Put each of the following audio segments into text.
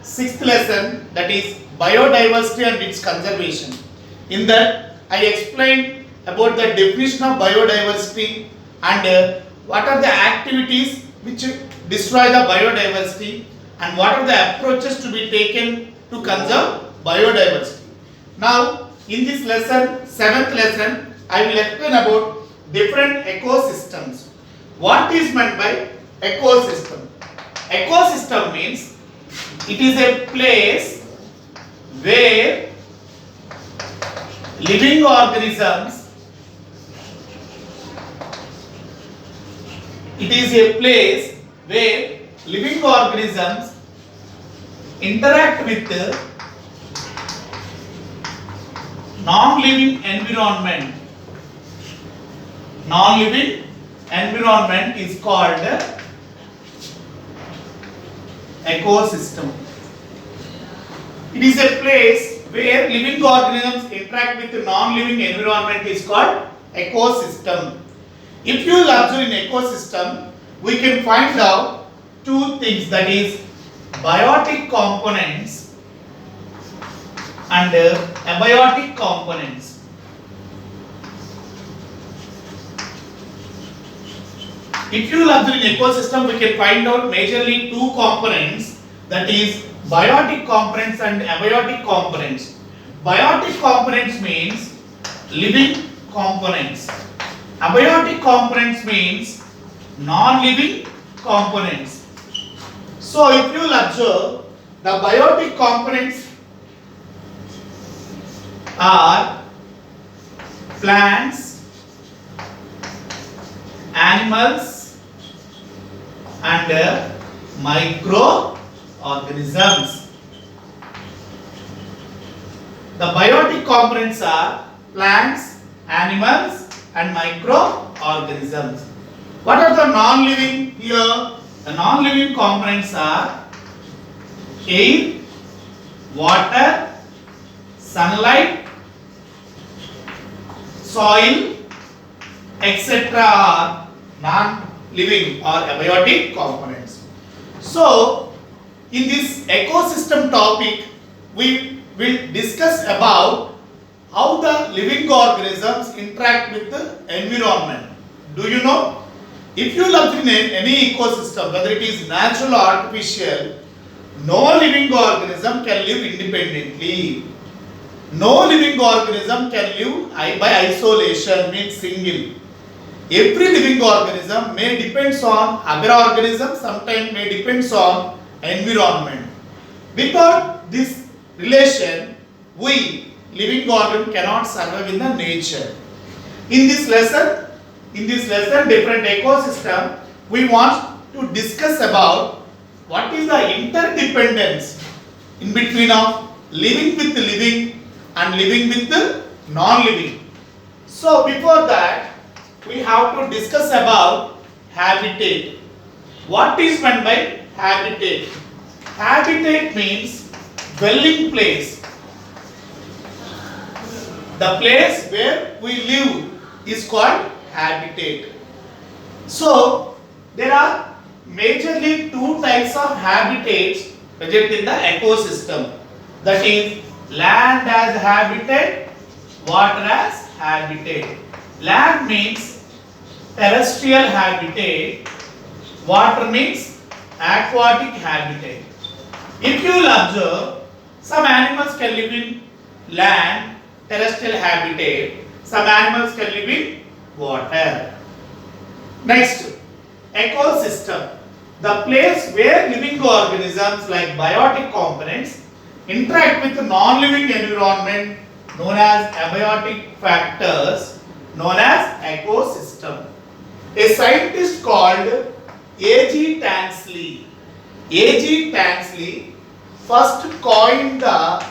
sixth lesson, that is biodiversity and its conservation. In that I explained about the definition of biodiversity and what are the activities which destroy the biodiversity and what are the approaches to be taken to conserve biodiversity. Now in this lesson, seventh lesson, I will explain about different ecosystems. What is meant by ecosystem? Ecosystem means it is a place where living organisms, it is a place where living organisms interact with non-living environment. Non-living environment is called ecosystem. It is a place where living organisms interact with the non-living environment is called ecosystem. If you will observe in ecosystem, we can find out two things, that is biotic components and abiotic components. If you will observe in ecosystem, we can find out majorly two components, that is biotic components and abiotic components. Biotic components means living components. Abiotic components means non-living components. So if you will observe, the biotic components are plants, animals and microorganisms. The biotic components are plants, animals and microorganisms. What are the non-living here? The non-living components are air, water, sunlight, soil, etc. are non-living or abiotic components. So, in this ecosystem topic, we will discuss about how the living organisms interact with the environment. Do you know? If you look in any ecosystem, whether it is natural or artificial, no living organism can live independently. No living organism can live by isolation, means single. Every living organism may depends on other organisms, sometimes may depends on environment. Without this relation, we living organism cannot survive in the nature. In this lesson, different ecosystem, we want to discuss about what is the interdependence in between of living with living and living with non-living. So before that, we have to discuss about habitat. What is meant by habitat? Habitat means dwelling place. The place where we live is called habitat. So there are majorly two types of habitats present in the ecosystem. That is land as habitat, water as habitat. Land means terrestrial habitat, water means aquatic habitat. If you will observe, some animals can live in land, terrestrial habitat, some animals can live in water. Next, ecosystem. The place where living organisms like biotic components interact with non-living environment known as abiotic factors known as ecosystem. A scientist called A.G. Tansley. A.G. Tansley first coined the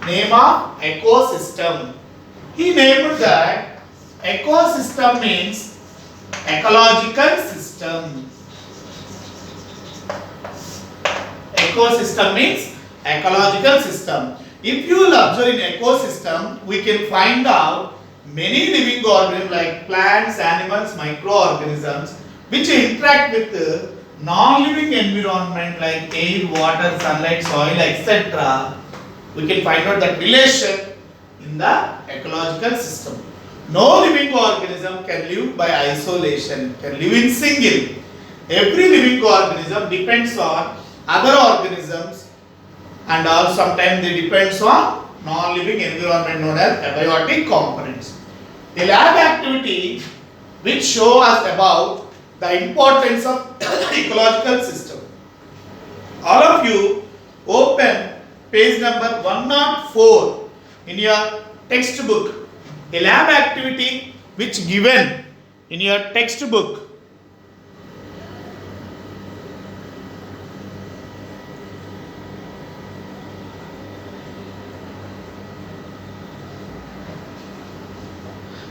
name of ecosystem. He named that ecosystem means ecological system. Ecosystem means ecological system. If you will observe in ecosystem, we can find out many living organisms like plants, animals, microorganisms which interact with non-living environment like air, water, sunlight, soil, etc., we can find out that relation in the ecological system. No living organism can live by isolation, can live in single. Every living organism depends on other organisms, and also sometimes they depends on non-living environment known as abiotic components. A lab activity which show us about the importance of ecological system. All of you open page number 104 in your textbook. A lab activity which given in your textbook.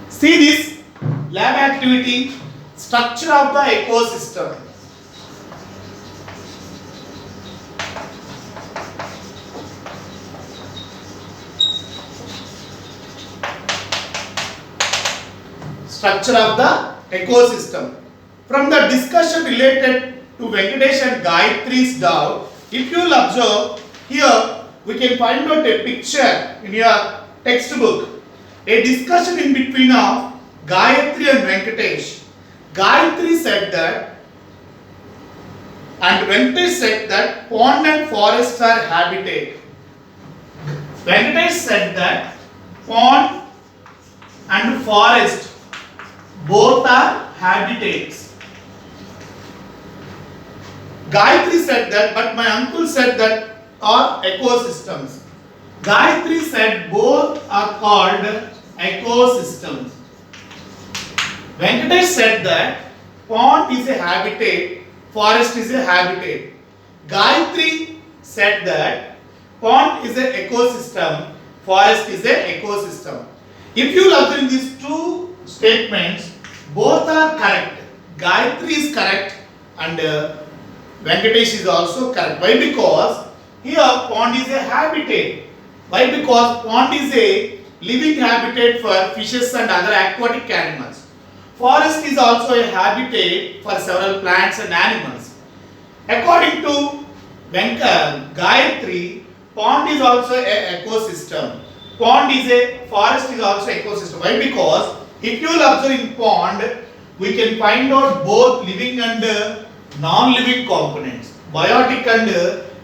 See this lab activity, structure of the ecosystem. Structure of the ecosystem. From the discussion related to Venkatesh and Gayatri's doubt, if you will observe here, we can find out a picture in your textbook. A discussion in between of Gayatri and Venkatesh. Gayatri said that, and Venkatesh said that pond and forest are habitat. Venkatesh said that pond and forest both are habitats. Gayatri said that, but my uncle said that are ecosystems. Gayatri said both are called ecosystems. Venkatesh said that pond is a habitat, forest is a habitat. Gayatri said that pond is an ecosystem, forest is an ecosystem. If you look in these two statements, both are correct. Gayatri is correct and Venkatesh is also correct. Why? Because here pond is a habitat. Why? Because pond is a living habitat for fishes and other aquatic animals. Forest is also a habitat for several plants and animals. According to Gayatri, pond is also an ecosystem. Pond is a forest is also ecosystem. Why? Because if you will observe in pond, we can find out both living and non-living components, biotic and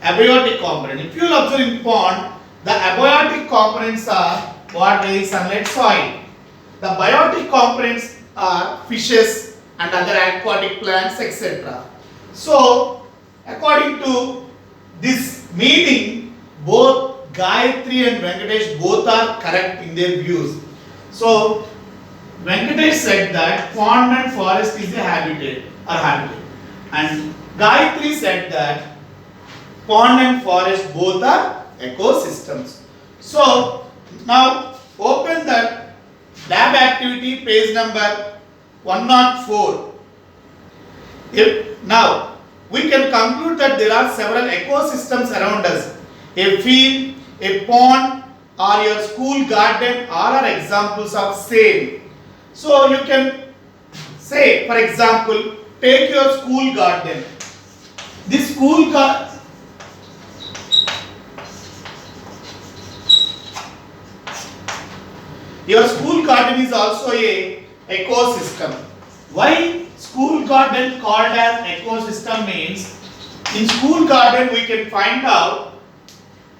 abiotic component. If you will observe in pond, the abiotic components are water, sunlight, soil. The biotic components are fishes and other aquatic plants, etc. So, according to this meaning, both Gayatri and Venkatesh both are correct in their views. So, Venkatesh said that pond and forest is a habitat or habitat, and Gayatri said that pond and forest both are ecosystems. So now open the lab activity page number 104. Now we can conclude that there are several ecosystems around us. A field, a pond, or your school garden all are examples of same. So you can say, for example, take your school garden. This school garden, your school garden is also a ecosystem. Why school garden called as ecosystem means, in school garden we can find out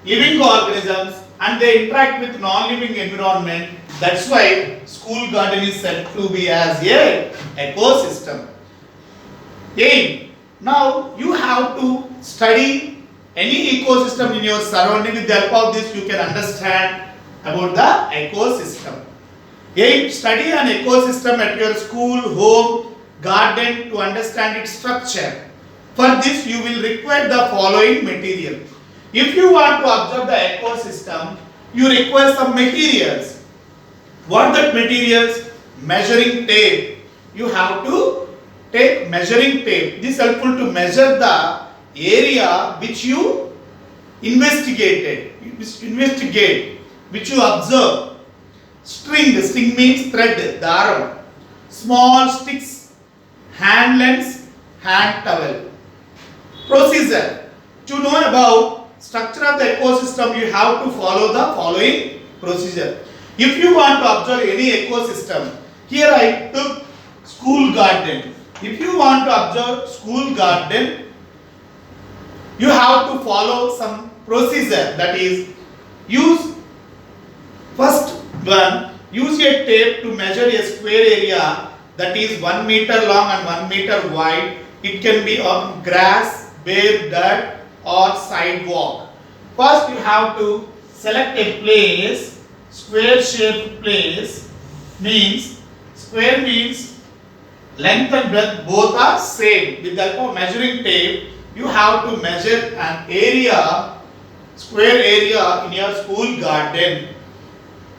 living organisms and they interact with non-living environment. That's why school garden is said to be as a ecosystem. Now you have to study any ecosystem in your surrounding. With the help of this you can understand about the ecosystem. Study an ecosystem at your school, home, garden to understand its structure. For this you will require the following material. If you want to observe the ecosystem, you require some materials. What are that materials? Measuring tape. You have to take measuring tape. This is helpful to measure the area which you investigate, which you observe. String means thread, daram. Small sticks, hand lens, hand towel. Procedure. To know about structure of the ecosystem, you have to follow the following procedure. If you want to observe any ecosystem, here I took school garden. If you want to observe school garden, you have to follow some procedure, that is, use first one, use a tape to measure a square area that is 1 meter long and 1 meter wide. It can be on grass, bare dirt or sidewalk. First you have to select a place, square shaped place, means square means length and breadth both are same. With the help of measuring tape, you have to measure an area, square area in your school garden.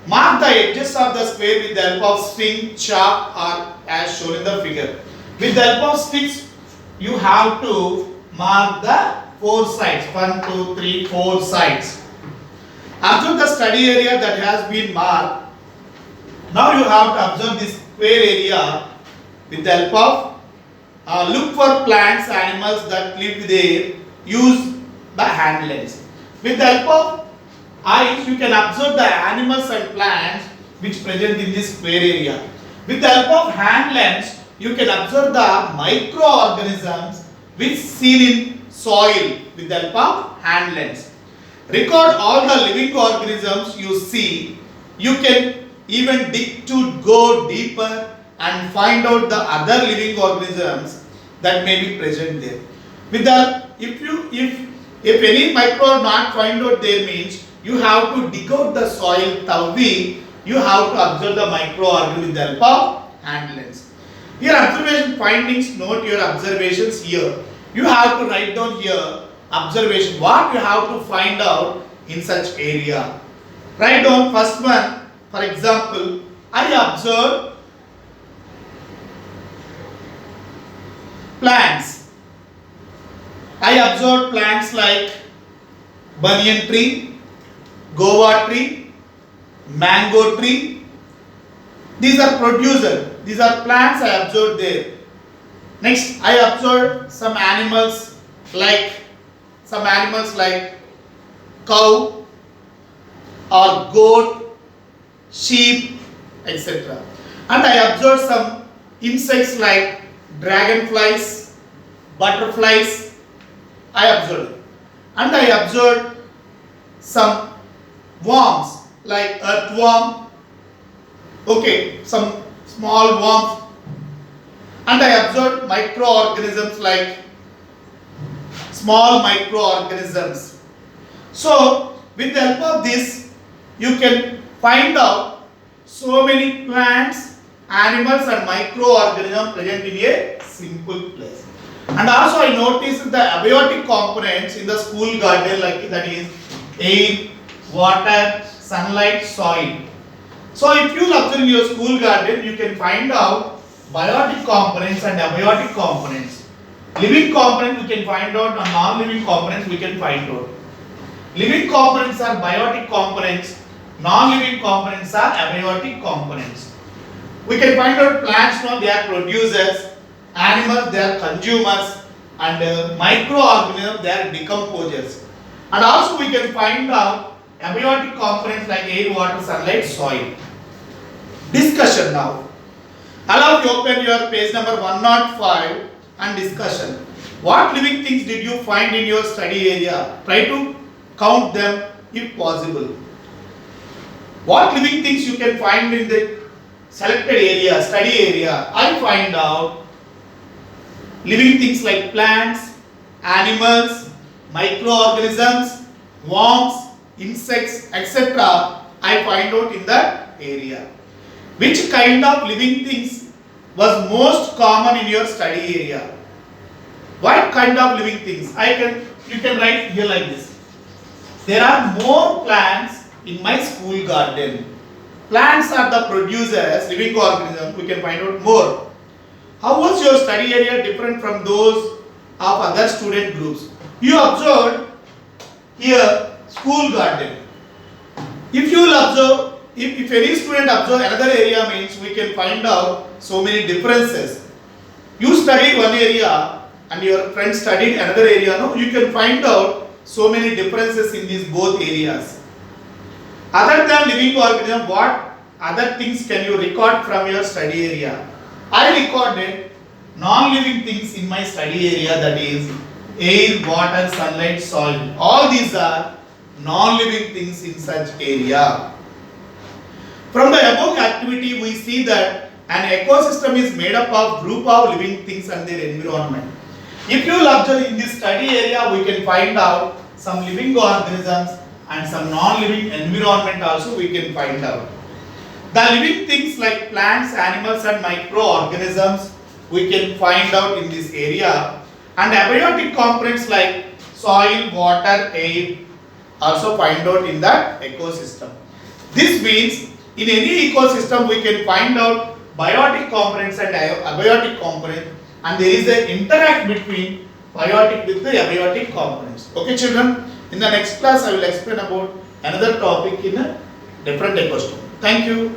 Mark the edges of the square with the help of string, chalk or as shown in the figure. With the help of sticks, you have to mark the 4 sides. 1, 2, 3, 4 sides. Observe the study area that has been marked. Now you have to observe this square area with the help of look for plants, animals that live there. Use the hand lens. With the help of eyes, you can observe the animals and plants which present in this square area. With the help of hand lens, you can observe the microorganisms which seen in soil with the help of hand lens. Record all the living organisms you see. You can even dig to go deeper and find out the other living organisms that may be present there. With the if any micro not find out there, means you have to dig out the soil thoroughly. You have to observe the microorganism with the help of hand lens. Here observation findings, note your observations here. You have to write down here observation, what you have to find out in such area. Write down first one. For example, I observed plants. I observed plants like banyan tree, guava tree, mango tree. These are producer. These are plants I observed there. Next, I observed some animals like cow or goat, sheep, etc. And I observed some insects like dragonflies, butterflies. I observed it. And I observed some worms like earthworm, some small worms. And I observed microorganisms like small microorganisms. So with the help of this, you can find out so many plants, animals and microorganisms present in a simple place. And also I noticed the abiotic components in the school garden, like that is air, water, sunlight, soil. So if you observe in your school garden, you can find out biotic components and abiotic components. Living components we can find out, and non-living components we can find out. Living components are biotic components, non-living components are abiotic components. We can find out plants, they are producers, animals they are consumers, and microorganisms they are decomposers. And also we can find out abiotic components like air, water, sunlight, soil. Discussion now. Allow you open your page number 105 and discussion. What living things did you find in your study area? Try to count them if possible. What living things you can find in the selected area, study area? I find out living things like plants, animals, microorganisms, worms, insects, etc. I find out in that area. Which kind of living things was most common in your study area? What kind of living things? You can write here like this. There are more plants in my school garden. Plants are the producers, living organisms. We can find out more. How was your study area different from those of other student groups? You observed here school garden. If you will observe, if any student observe another area, means we can find out so many differences. You studied one area, and your friend studied another area, no, you can find out so many differences in these both areas. Other than living organism, what other things can you record from your study area? I recorded non-living things in my study area, that is air, water, sunlight, soil. All these are non-living things in such area. From the above activity, we see that an ecosystem is made up of group of living things and their environment. If you will observe in this study area, we can find out some living organisms and some non-living environment also we can find out. The living things like plants, animals and microorganisms we can find out in this area, and abiotic components like soil, water, air also find out in that ecosystem. This means in any ecosystem we can find out biotic components and abiotic components, and there is an interact between biotic with the abiotic components. Okay children, in the next class I will explain about another topic in a different ecosystem. Thank you.